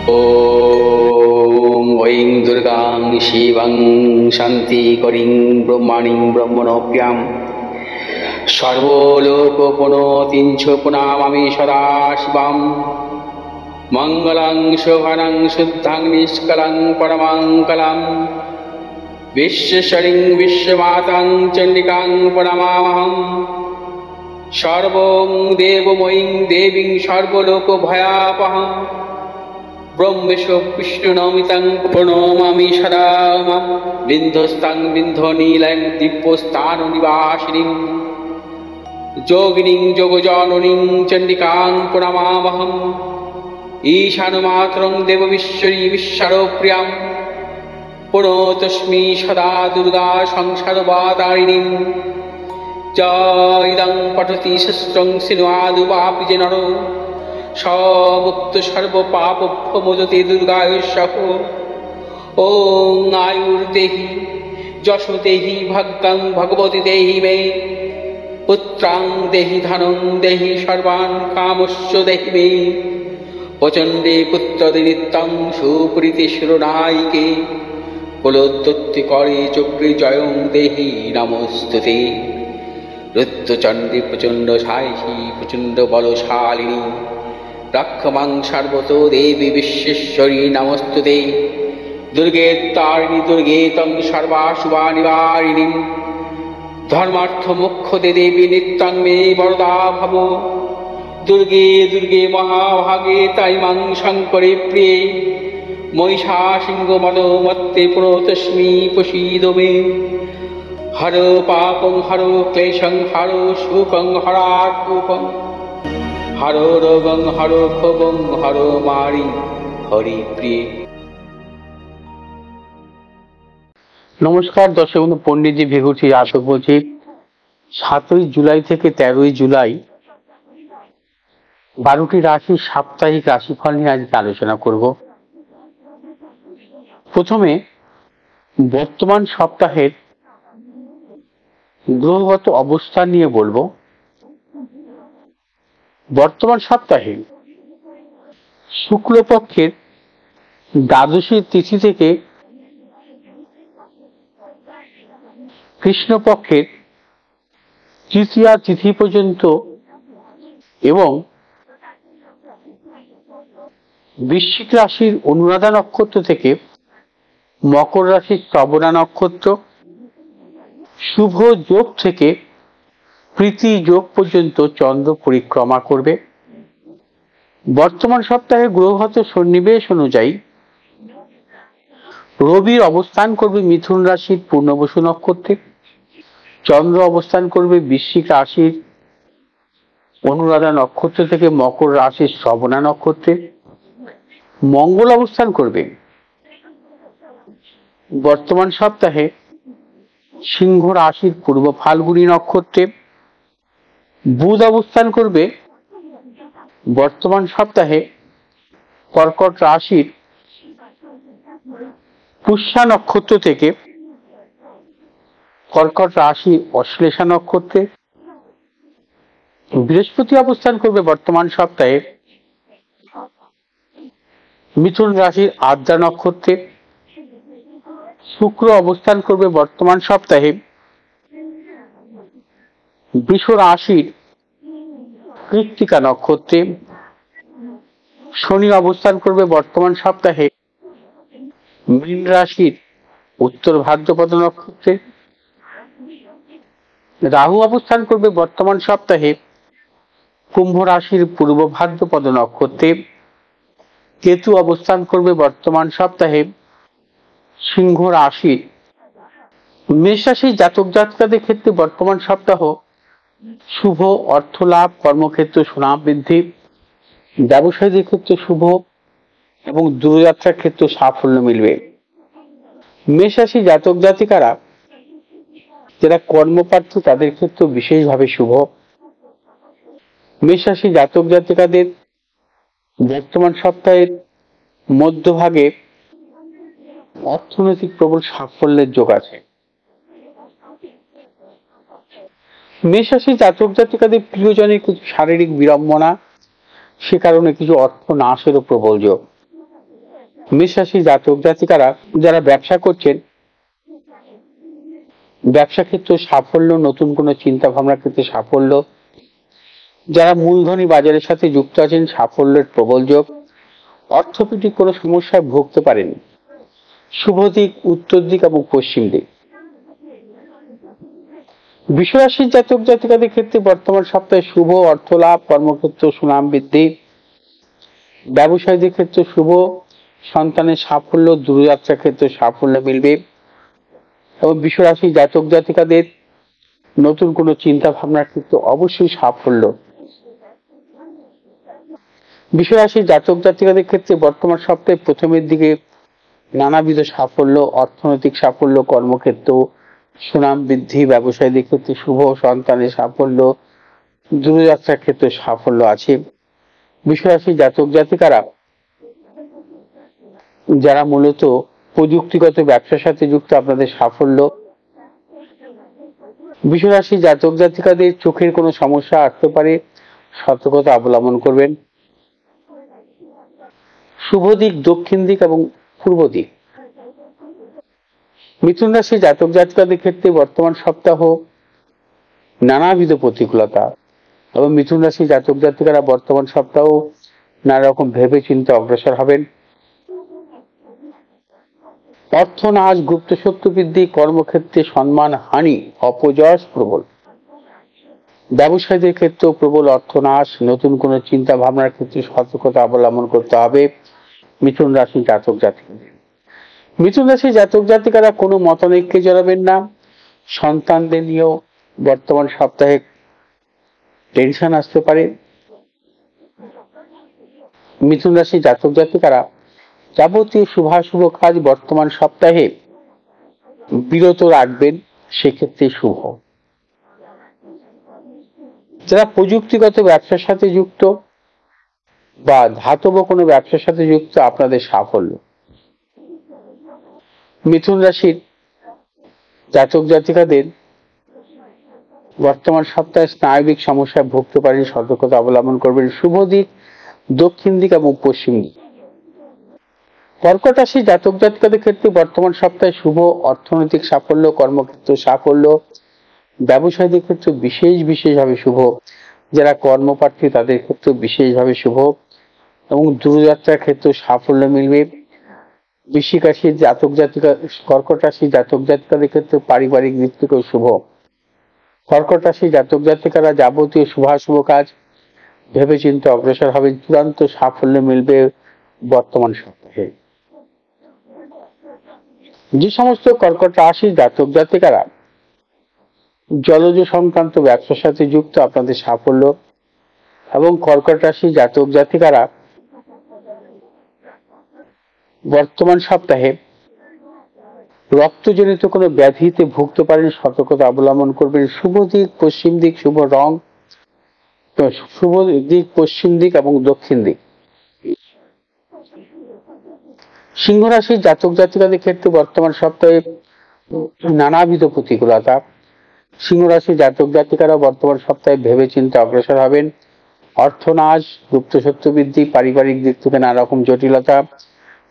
ॐ ऐं दुर्गां शिवं शान्तिकरीं ब्रह्मणीं ब्रह्मणोऽप्यां सर्वलोकपुनोतीं च पुनामामि सदा शिवां मङ्गलं शोभनं शुद्धं निष्कलं परमङ्गलं विश्वेश्वरीं विश्वमातां चण्डिकां प्रणमामहं सर्वं देवमयीं देवीं सर्वलोकभयापहं ब्रह्मेशो विष्णुनमितं प्रणमामि सदा बिन्धस्तां बिन्धनीलं दिव्यस्थाननिवासिनीं योगिनीं योगजननीं चण्डिकां प्रणमामहम् ईशानमात्रं देवविश्वरी विश्वप्रियां प्रणतोऽस्मि सदा दुर्गा संसारवातारिणीं इदं पठति शस्त्रं सिन्वादुवापि च नरो मुक्त सर्वपापभ्यो मोचते दुर्गायुष्यः ॐ आयुर्देहि यशो देहि भाग्यं भगवती देहि मे पुत्रां देहि धनं देहि सर्वान् कामश्च देहि मे प्रचण्डे पुत्रदे नित्यं सुप्रीति शिरोनायिके कुलोत्पत्तिकरे चक्रे जयं देहि नमोस्तुते रुद्रचण्डी प्रचण्ड सायिषी प्रचण्ड बलशालिनी रक्षमां सर्वतो देवी विश्वेश्वरी नमोस्तुते दुर्गे तारिणी दुर्गे तं सर्वाशुभानिवारिणीं धर्मार्थ मोक्षदे देवी नित्यं मे वरदा भव दुर्गे दुर्गे महाभागे ताइमां शङ्करे प्रिये महिषासिंहमदोमत्ते प्रणतोऽस्मि प्रसीद मे हर पापं हर क्लेशं हर शोकं हरात्मकं हरो रोगं हरो क्षोभं हरो मारि हरि प्रिय। নমস্কার দর্শক বন্ধু, পণ্ডিতজি ভেগুচি আশোক বলছি। 7ই জুলাই থেকে 13ই জুলাই 12টি রাশির সাপ্তাহিক রাশিফল নিয়ে আজকে আলোচনা করব। প্রথমে বর্তমান সপ্তাহের গ্রহগত অবস্থান নিয়ে বলবো। বর্তমান সপ্তাহে শুক্লপক্ষের দ্বাদশী তিথি থেকে কৃষ্ণপক্ষের তৃতীয়া তিথি পর্যন্ত এবং বৃশ্চিক রাশির অনুরাধা নক্ষত্র থেকে মকর রাশির শ্রবণা নক্ষত্র, শুভ যোগ থেকে প্রীতি যোগ পর্যন্ত চন্দ্র পরিক্রমা করবে। বর্তমান সপ্তাহে গ্রহগত সন্নিবেশ অনুযায়ী রবির অবস্থান করবে মিথুন রাশির পূর্ণবসু নক্ষত্রে, চন্দ্র অবস্থান করবে বৃশ্চিক রাশির অনুরাধা নক্ষত্র থেকে মকর রাশির শ্রবণা নক্ষত্রে, মঙ্গল অবস্থান করবে বর্তমান সপ্তাহে সিংহ রাশির পূর্ব ফাল্গুনী নক্ষত্রে, বুধ অবস্থান করবে বর্তমান সপ্তাহে কর্কট রাশির পুষ্যা নক্ষত্র থেকে কর্কট রাশির অশ্লেষা নক্ষত্রে, বৃহস্পতি অবস্থান করবে বর্তমান সপ্তাহে মিথুন রাশির আদ্রা নক্ষত্রে, শুক্র অবস্থান করবে বর্তমান সপ্তাহে বৃষ রাশির কৃত্তিকা নক্ষত্রে, শনি অবস্থান করবে বর্তমান সপ্তাহে মীন রাশির উত্তর ভাদ্রপদ নক্ষত্রে, রাহু অবস্থান করবে বর্তমান সপ্তাহে কুম্ভ রাশির পূর্ব ভাদ্রপদ নক্ষত্রে, কেতু অবস্থান করবে বর্তমান সপ্তাহে সিংহ রাশির মেষ রাশির জাতক জাতিকাদের ক্ষেত্রে বর্তমান সপ্তাহ শুভ, অর্থ লাভ, কর্মক্ষেত্রে সুনাম বৃদ্ধি, ব্যবসায়ীদের ক্ষেত্রে শুভ এবং দূরযাত্রার ক্ষেত্রে সাফল্য মিলবে। মেষ রাশি জাতক জাতিকারা যারা কর্মপ্রার্থী তাদের ক্ষেত্রে বিশেষভাবে শুভ। মেষ রাশি জাতক জাতিকাদের বর্তমান সপ্তাহের মধ্যভাগে অর্থনৈতিক প্রবল সাফল্যের যোগ আছে। মেষ রাশি জাতক জাতিকাদের প্রিয়জনের কিছু শারীরিক বিড়ম্বনা, সে কারণে কিছু অর্থ নাশেরও প্রবল যোগ। মেষ রাশি জাতক জাতিকারা যারা ব্যবসা করছেন, ব্যবসা ক্ষেত্রে সাফল্য, নতুন কোনো চিন্তা ভাবনার ক্ষেত্রে সাফল্য। যারা মূলধনী বাজারের সাথে যুক্ত আছেন, সাফল্যের প্রবল যোগ। অর্থনৈতিক কোনো সমস্যায় ভুগতে পারেন। শুভ দিক উত্তর দিক এবং পশ্চিম দিক। বৃষ রাশির জাতক জাতিকাদের ক্ষেত্রে বর্তমান সপ্তাহে শুভ, অর্থ লাভ, কর্মক্ষেত্র সুনাম বৃদ্ধি। ব্যবসায়ীদের ক্ষেত্রে শুভ, সন্তানের সাফল্য, দূরযাত্রার ক্ষেত্রে সাফল্য মিলবে। এবং বৃষ রাশির জাতক জাতিকাদের নতুন কোনো চিন্তা ভাবনার ক্ষেত্রে অবশ্যই সাফল্য। বৃষ রাশির জাতক জাতিকাদের ক্ষেত্রে বর্তমান সপ্তাহে প্রথমের দিকে নানাবিধ সাফল্য, অর্থনৈতিক সাফল্য, কর্মক্ষেত্র সুনাম বৃদ্ধি। ব্যবসায়ীদের ক্ষেত্রে শুভ, সন্তানের সাফল্য, দূরযাত্রার ক্ষেত্রে সাফল্য আছে। বৃষ রাশির জাতক জাতিকারা যারা মূলত প্রযুক্তিগত ব্যবসার সাথে যুক্ত, আপনাদের সাফল্য। বৃষ রাশির জাতক জাতিকাদের চোখের কোনো সমস্যা আসতে পারে, সতর্কতা অবলম্বন করবেন। শুভ দিক দক্ষিণ দিক এবং পূর্ব দিক। মিথুন রাশির জাতক জাতিকাদের ক্ষেত্রে বর্তমান সপ্তাহ নানাবিধ প্রতিকূলতা, এবং মিথুন রাশির জাতক জাতিকারা বর্তমান সপ্তাহ নানা রকম ভেবে চিন্তে অগ্রসর হবেন। অর্থনাশ, গুপ্ত শত্রু বৃদ্ধি, কর্মক্ষেত্রে সম্মান হানি, অপযশ প্রবল। ব্যবসায়ীদের ক্ষেত্রেও প্রবল অর্থনাশ, নতুন কোনো চিন্তা ভাবনার ক্ষেত্রে সতর্কতা অবলম্বন করতে হবে মিথুন রাশির জাতক জাতিকাদের। মিথুন রাশির জাতক জাতিকারা কোনো মতানৈক্যে জড়াবেন না। সন্তানদের নিয়েও বর্তমান সপ্তাহে টেনশন আসতে পারে। মিথুন রাশির জাতক জাতিকারা যাবতীয় শুভাশুভ কাজ বর্তমান সপ্তাহে বিরত রাখবেন, সেক্ষেত্রে শুভ। যারা প্রযুক্তিগত ব্যবসার সাথে যুক্ত বা ধাতব কোনো ব্যবসার সাথে যুক্ত, আপনাদের সাফল্য। মিথুন রাশির জাতক জাতিকাদের বর্তমান সপ্তাহে স্নায়বিক সমস্যায় ভুগতে পারেন, সতর্কতা অবলম্বন করবেন। শুভ দিক দক্ষিণ দিক এবং পশ্চিম দিক। কর্কট রাশির জাতক জাতিকাদের ক্ষেত্রে বর্তমান সপ্তাহে শুভ, অর্থনৈতিক সাফল্য, কর্মক্ষেত্র সাফল্য। ব্যবসায়ীদের ক্ষেত্রে বিশেষভাবে শুভ। যারা কর্মপ্রার্থী তাদের ক্ষেত্রে বিশেষভাবে শুভ, এবং দূরযাত্রার ক্ষেত্রে সাফল্য মিলবে। বৃশ্চিক রাশির জাতক জাতিকা, কর্কট রাশির জাতক জাতিকাদের ক্ষেত্রে পারিবারিক দিক থেকেও শুভ। কর্কট রাশির জাতক জাতিকারা যাবতীয় শুভাশুভ কাজ ভেবেচিন্তে অগ্রসর হবেন, চূড়ান্ত সাফল্য মিলবে বর্তমান সপ্তাহে। যে সমস্ত কর্কট রাশির জাতক জাতিকারা জলজ সংক্রান্ত ব্যবসার সাথে যুক্ত, আপনাদের সাফল্য। এবং কর্কট রাশির জাতক জাতিকারা বর্তমান সপ্তাহে রক্তজনিত কোনো ব্যাধিতে ভুগতে পারেন, সতর্কতা অবলম্বন করবেন। শুভ দিক পশ্চিম দিক, শুভ রং শুভ দিক পশ্চিম দিক এবং দক্ষিণ দিক। সিংহ রাশির জাতক জাতিকাদের ক্ষেত্রে বর্তমান সপ্তাহে নানাবিধ প্রতিকূলতা। সিংহ রাশির জাতক জাতিকারা বর্তমান সপ্তাহে ভেবে চিন্তে অগ্রসর হবেন। অর্থনাশ, গুপ্ত শত্রু বৃদ্ধি, পারিবারিক দিক থেকে নানা রকম জটিলতা,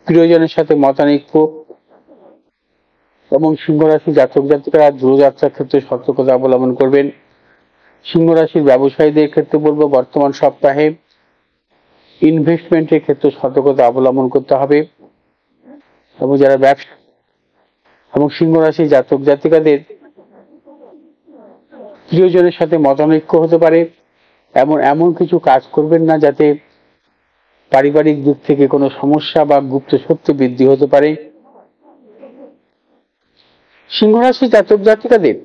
প্রিয়জনের সাথে মতানৈক্য। এবং সিংহ রাশির জাতক জাতিকারা দূরযাত্রার ক্ষেত্রে সতর্কতা অবলম্বন করবেন। সিংহ রাশির ব্যবসায়ীদের ক্ষেত্রে বলবো বর্তমান সপ্তাহে ইনভেস্টমেন্টের ক্ষেত্রে সতর্কতা অবলম্বন করতে হবে। এবং যারা ব্যবসা, এবং সিংহ রাশির জাতক জাতিকাদের প্রিয়জনের সাথে মতানৈক্য হতে পারে। এমন কিছু কাজ করবেন না যাতে পারিবারিক দিক থেকে কোনো সমস্যা বা গুপ্ত শত্রু বৃদ্ধি হতে পারে। সিংহ রাশির জাতক জাতিকাদের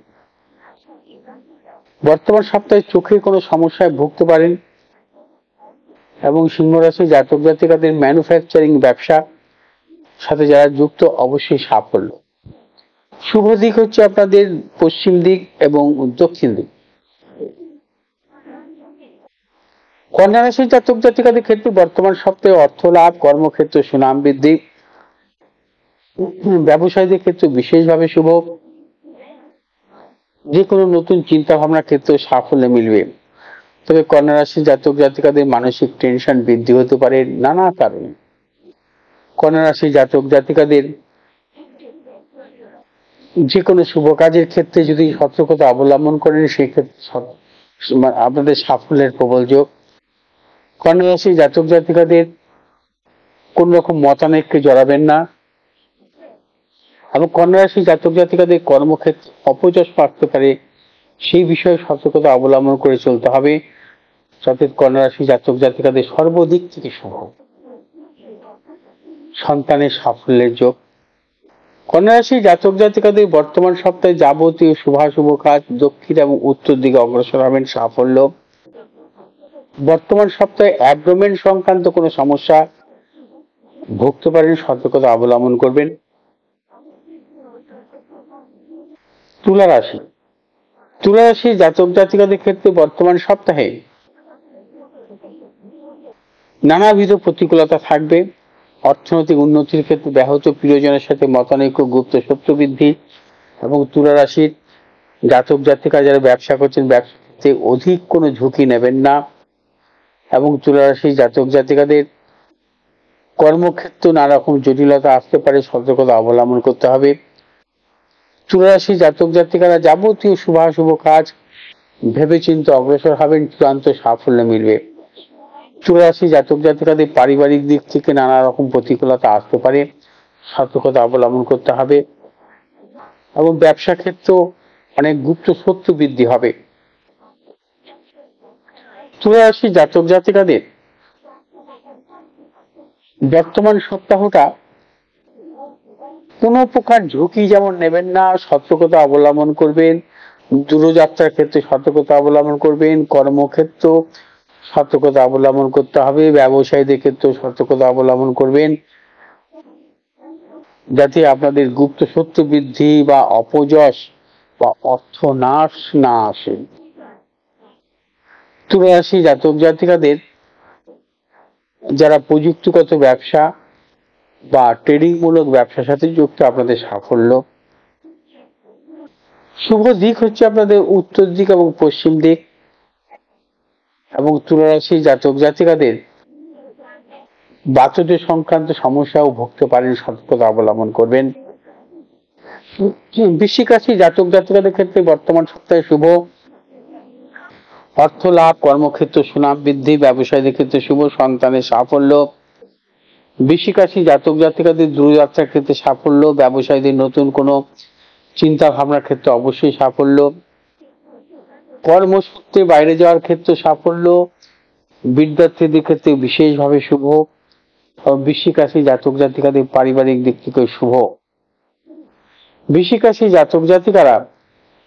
বর্তমান সপ্তাহে চোখের কোনো সমস্যায় ভুগতে পারেন, এবং সিংহ রাশির জাতক জাতিকাদের ম্যানুফ্যাকচারিং ব্যবসা সাথে যারা যুক্ত অবশ্যই সাফল্য। শুভ দিক হচ্ছে আপনাদের পশ্চিম দিক এবং দক্ষিণ দিক। কন্যা রাশির জাতক জাতিকাদের ক্ষেত্রে বর্তমান সপ্তাহে অর্থ লাভ, কর্মক্ষেত্রে সুনাম বৃদ্ধি। ব্যবসায়ীদের ক্ষেত্রে বিশেষভাবে শুভ। যে কোনো নতুন চিন্তা ভাবনার ক্ষেত্রে সাফল্য মিলবে। তবে কন্যা রাশির জাতক জাতিকাদের মানসিক টেনশন বৃদ্ধি হতে পারে নানা কারণে। কন্যা রাশি জাতক জাতিকাদের যে কোনো শুভ কাজের ক্ষেত্রে যদি সতর্কতা অবলম্বন করেন সেই ক্ষেত্রে আপনাদের সাফল্যের প্রবল যোগ। কন্যা রাশি জাতক জাতিকাদের কোন রকম মতানৈক্যে জড়াবেন না এবং কন্যা রাশি জাতক জাতিকাদের কর্মক্ষেত্রে অপযশ পাকতে পারে সেই বিষয়ে সতর্কতা অবলম্বন করে চলতে হবে, যাতে কন্যা রাশি জাতক জাতিকাদের সর্বদিক থেকে শুভ। সন্তানের সাফল্যের যোগ। কন্যা রাশি জাতক জাতিকাদের বর্তমান সপ্তাহে যাবতীয় শুভাশুভ কাজ দক্ষিণ এবং উত্তর দিকে অগ্রসর হবেন সাফল্য। বর্তমান সপ্তাহে অ্যাবডোমেন সংক্রান্ত কোনো সমস্যা ভুগতে পারেন, সতর্কতা অবলম্বন করবেন। তুলা রাশি। তুলা রাশি জাতক জাতিকাদের ক্ষেত্রে বর্তমান সপ্তাহে নানাবিধ প্রতিকূলতা থাকবে। অর্থনৈতিক উন্নতির ক্ষেত্রে ব্যাহত, প্রিয়জনের সাথে মতানৈক্য, গুপ্ত শত্রু বৃদ্ধি এবং তুলা রাশির জাতক জাতিকা যারা ব্যবসা করছেন ব্যবসা ক্ষেত্রে অধিক কোনো ঝুঁকি নেবেন না এবং তুলা রাশির জাতক জাতিকাদের কর্মক্ষেত্রে নানা রকম জটিলতা আসতে পারে, সতর্কতা অবলম্বন করতে হবে। তুলা রাশি জাতক জাতিকারা যাবতীয় শুভাশুভ কাজ ভেবেচিন্তে অগ্রসর হবেন, চূড়ান্ত সাফল্য মিলবে। তুলা রাশি জাতক জাতিকাদের পারিবারিক দিক থেকে নানা রকম প্রতিকূলতা আসতে পারে, সতর্কতা অবলম্বন করতে হবে এবং ব্যবসা ক্ষেত্রেও অনেক গুপ্ত শত্রু বৃদ্ধি হবে। তুলা রাশি জাতক জাতিকাদের বর্তমান সপ্তাহটা কোনো প্রকার ঝুঁকি যেমন নেবেন না, সতর্কতা অবলম্বন করবেন। দূরযাত্রার ক্ষেত্রে সতর্কতা অবলম্বন করবেন, কর্মক্ষেত্র সতর্কতা অবলম্বন করতে হবে, ব্যবসায়ীদের ক্ষেত্রে সতর্কতা অবলম্বন করবেন, যাতে আপনাদের গুপ্ত শত্রু বৃদ্ধি বা অপযশ বা অর্থ নাশ না আসে। তুলা রাশি জাতক জাতিকাদের যারা প্রযুক্তিগত ব্যবসা বা ট্রেডিং মূলক ব্যবসার সাথে যুক্ত, আপনাদের সাফল্য। শুভ দিক হচ্ছে আপনাদের উত্তর দিক এবং পশ্চিম দিক এবং তুলা রাশি জাতক জাতিকাদের বাতজ সংক্রান্ত সমস্যাও ভুগতে পারেন, সতর্কতা অবলম্বন করবেন। বৃশ্চিক রাশি জাতক জাতিকাদের ক্ষেত্রে বর্তমান সপ্তাহে শুভ। অর্থ লাভ, কর্মক্ষেত্র সুনাম বৃদ্ধি, ব্যবসায়ীদের ক্ষেত্রে শুভ, সন্তানের সাফল্য। বৃশ্চিক রাশি জাতক জাতিকাদের দূরযাত্রার ক্ষেত্রে সাফল্য, ব্যবসায়ীদের নতুন কোনো চিন্তা ভাবনার ক্ষেত্রে অবশ্যই সাফল্য, কর্মসূত্রে বাইরে যাওয়ার ক্ষেত্রে সাফল্য, বিদ্যার্থীদের ক্ষেত্রে বিশেষভাবে শুভ। বৃশ্চিক রাশি জাতক জাতিকাদের পারিবারিক দিক থেকে শুভ। বৃশ্চিক রাশি জাতক জাতিকারা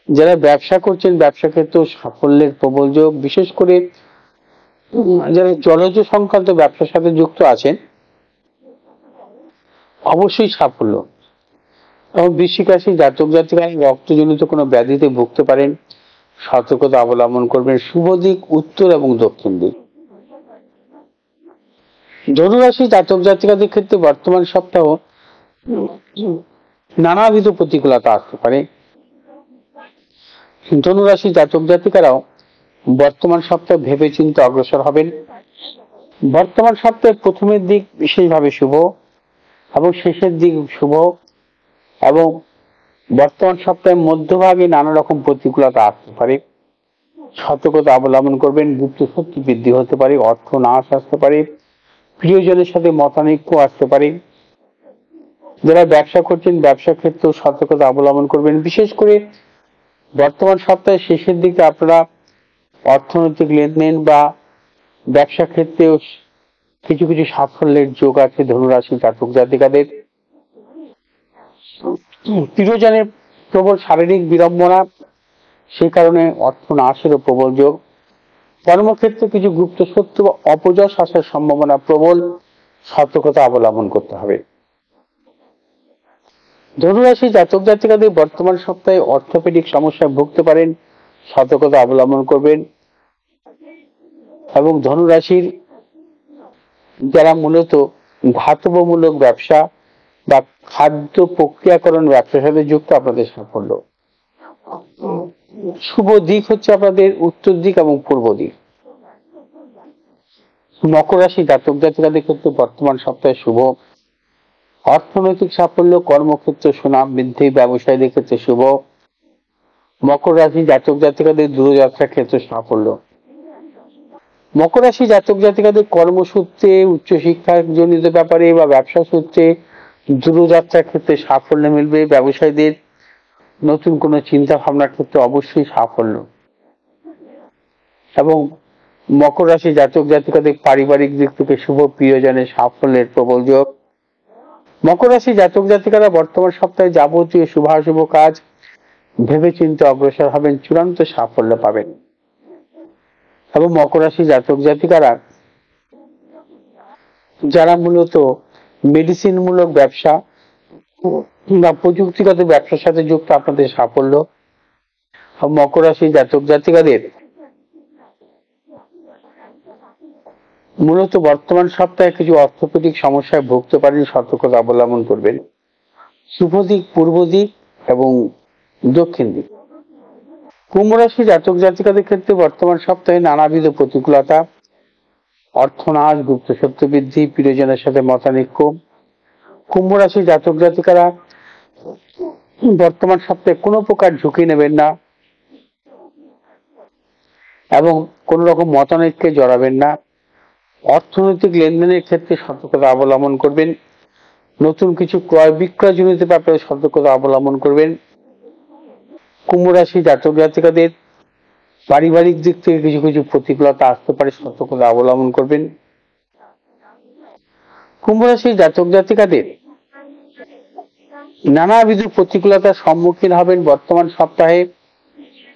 যারা ব্যবসা করছেন ব্যবসা ক্ষেত্রে সাফল্যের প্রবল যোগ, বিশেষ করে যারা জলজ সংক্রান্ত ব্যবসার সাথে যুক্ত আছেন অবশ্যই সাফল্য। এবং বৃশ্চিক রাশি জাতক জাতিকারা রক্তজনিত কোনো ব্যাধিতে ভুগতে পারেন, সতর্কতা অবলম্বন করবেন। শুভ দিক উত্তর এবং দক্ষিণ দিক। ধনু রাশি জাতক জাতিকাদের ক্ষেত্রে বর্তমান সপ্তাহ নানাবিধ প্রতিকূলতা আসতে পারে। ধনু রাশি জাতক জাতিকারাও বর্তমান সপ্তাহে ভেবে চিন্তে অগ্রসর হবেন। বর্তমান সপ্তাহে প্রথমের দিক বিশেষভাবে শুভ এবং শেষের দিক শুভ এবং বর্তমান সপ্তাহের মধ্যভাগে নানা রকম প্রতিকূলতা আসতে পারে, সতর্কতা অবলম্বন করবেন। গুপ্ত শত্রু বৃদ্ধি হতে পারে, অর্থ নাশ আসতে পারে, প্রিয়জনের সাথে মতানৈক্য আসতে পারে। যারা ব্যবসা করছেন ব্যবসা ক্ষেত্রেও সতর্কতা অবলম্বন করবেন। বিশেষ করে বর্তমান সপ্তাহের শেষের দিকে আপনারা অর্থনৈতিক লেনদেন বা ব্যবসা ক্ষেত্রেও কিছু কিছু সাফল্যের যোগ আছে ধনুরাশি জাতক জাতিকাদের। প্রিয়জনের প্রবল শারীরিক বিড়ম্বনা, সেই কারণে অর্থ নাশেরও প্রবল যোগ। কর্মক্ষেত্রে কিছু গুপ্ত শত্রু বা অপযশ আসার সম্ভাবনা প্রবল, সতর্কতা অবলম্বন করতে হবে। ধনুরাশি জাতক জাতিকাদের বর্তমান সপ্তাহে অর্থোপেডিক সমস্যায় ভুগতে পারেন, সতর্কতা অবলম্বন করবেন। এবং ধনুরাশির যারা মূলত ধাতবমূলক ব্যবসা বা খাদ্য প্রক্রিয়াকরণ ব্যবসার সাথে যুক্ত, আপনাদের সাফল্য। শুভ দিক হচ্ছে আপনাদের উত্তর দিক এবং পূর্ব দিক। মকর রাশি জাতক জাতিকাদের ক্ষেত্রে বর্তমান সপ্তাহে শুভ। অর্থনৈতিক সাফল্য, কর্মক্ষেত্রে সুনাম বৃদ্ধি, ব্যবসায়ীদের ক্ষেত্রে শুভ। মকর রাশি জাতক জাতিকাদের দূরযাত্রার ক্ষেত্রে সাফল্য। মকর রাশি জাতক জাতিকাদের কর্মসূত্রে, উচ্চশিক্ষার জনিত ব্যাপারে বা ব্যবসা সূত্রে দূরযাত্রার ক্ষেত্রে সাফল্য মিলবে। ব্যবসায়ীদের নতুন কোনো চিন্তা ভাবনার ক্ষেত্রে অবশ্যই সাফল্য। এবং মকর রাশি জাতক জাতিকাদের পারিবারিক দিক থেকে শুভ, প্রিয়জনের সাফল্যের প্রবল যোগ। মকর রাশি জাতক জাতিকারা বর্তমান সপ্তাহে যাবতীয় শুভাশুভ কাজ ভেবেচিন্তে অগ্রসর হবেন, চূড়ান্ত সাফল্য পাবেন। এবং মকর রাশি জাতক জাতিকারা যারা মূলত মেডিসিন মূলক ব্যবসা বা প্রযুক্তিগত ব্যবসার সাথে যুক্ত, আপনাদের সাফল্য। মকর রাশি জাতক জাতিকাদের মূলত বর্তমান সপ্তাহে কিছু অর্থনৈতিক সমস্যায় ভুগতে পারেন, সতর্কতা অবলম্বন করবেন। শুভ দিক পূর্ব দিক এবং দক্ষিণ দিক। কুম্ভ রাশি জাতক জাতিকাদের ক্ষেত্রে বর্তমান সপ্তাহে নানাবিধ প্রতিকূলতা, অর্থনাশ, গুপ্ত সত্য বৃদ্ধি, প্রিয়জনের সাথে মতানৈক্য। কুম্ভ রাশি জাতক জাতিকারা বর্তমান সপ্তাহে কোনো প্রকার ঝুঁকি নেবেন না এবং কোন রকম মতানৈক্যে জড়াবেন না। অর্থনৈতিক লেনদেনের ক্ষেত্রে সতর্কতা অবলম্বন করবেন। নতুন কিছু ক্রয় বিক্রয় জনিত ব্যাপারে সতর্কতা অবলম্বন করবেন। কুম্ভ রাশি জাতক জাতিকাদের পারিবারিক দিক থেকে কিছু কিছু প্রতিকূলতা আসতে পারে, সতর্কতা অবলম্বন করবেন। কুম্ভ রাশি জাতক জাতিকাদের নানাবিধ প্রতিকূলতার সম্মুখীন হবেন বর্তমান সপ্তাহে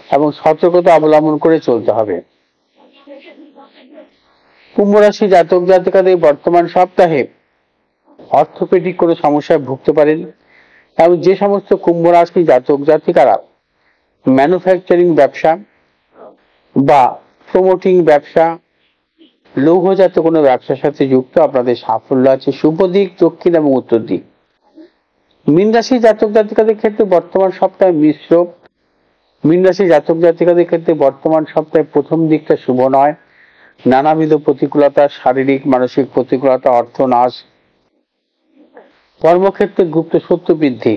এবং সতর্কতা অবলম্বন করে চলতে হবে। কুম্ভ রাশি জাতক জাতিকাদের বর্তমান সপ্তাহে অর্থোপেডিক কোনো সমস্যায় ভুগতে পারেন এবং যে সমস্ত কুম্ভ রাশি জাতক জাতিকারা ম্যানুফ্যাকচারিং ব্যবসা বা প্রমোটিং ব্যবসা, লৌহজাত কোনো ব্যবসার সাথে যুক্ত, আপনাদের সাফল্য আছে। শুভ দিক দক্ষিণ এবং উত্তর দিক। মীন রাশি জাতক জাতিকাদের ক্ষেত্রে বর্তমান সপ্তাহে মিশ্র। মীন রাশি জাতক জাতিকাদের ক্ষেত্রে বর্তমান সপ্তাহে প্রথম দিকটা শুভ নয়। নানাবিধ প্রতিকূলতা, শারীরিক মানসিক প্রতিকূলতা, অর্থনাশ, কর্মক্ষেত্রে গুপ্ত সত্য বৃদ্ধি।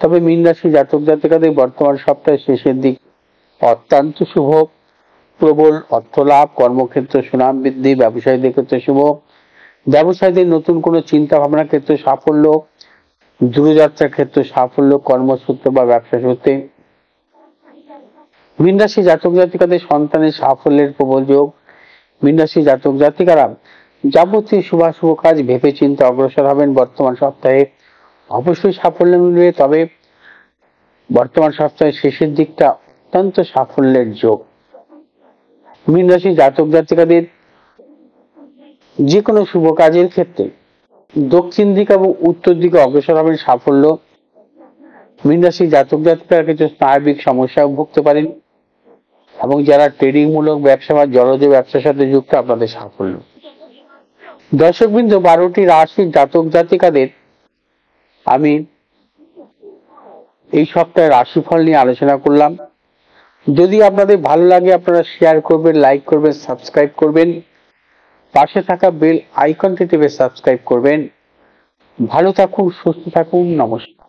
তবে মীন রাশি জাতক জাতিকাদের বর্তমান সপ্তাহের শেষের দিক অত্যন্ত শুভ, প্রবল অর্থ লাভ, কর্মক্ষেত্রে সুনাম বৃদ্ধি, ব্যবসায়ীদের ক্ষেত্রে শুভ। ব্যবসায়ীদের নতুন কোনো চিন্তা ভাবনার ক্ষেত্রে সাফল্য, দূরযাত্রার ক্ষেত্রে সাফল্য, কর্মসূত্রে বা ব্যবসা সূত্রে। মীন রাশি জাতক জাতিকাদের সন্তানের সাফল্যের প্রবল যোগ। মীন রাশি জাতক জাতিকারা যাবতীয় শুভাশুভ কাজ ভেবে চিন্তে অগ্রসর হবেন বর্তমান সপ্তাহে, অবশ্যই সাফল্য মিলবে। তবে বর্তমান সপ্তাহের শেষের দিকটা অত্যন্ত সাফল্যের যোগ। মীন রাশি জাতক জাতিকাদের যে কোনো শুভ কাজের ক্ষেত্রে দক্ষিণ দিক এবং উত্তর দিকে অগ্রসর হবেন, সাফল্য। মীন রাশি জাতক জাতিকারা কিছু স্নায়বিক সমস্যা ভুগতে পারেন এবং যারা ট্রেডিং মূলক ব্যবসা বা জলজ ব্যবসার সাথে যুক্ত, আপনাদের সাফল্য। দর্শকবৃন্দ, 12টি রাশির জাতক জাতিকাদের আমি এই সপ্তাহে রাশিফল নিয়ে আলোচনা করলাম। যদি আপনাদের ভালো লাগে আপনারা শেয়ার করবেন, লাইক করবেন, সাবস্ক্রাইব করবেন, পাশে থাকা বেল আইকনটি টিপে সাবস্ক্রাইব করবেন। ভালো থাকুন, সুস্থ থাকুন, নমস্কার।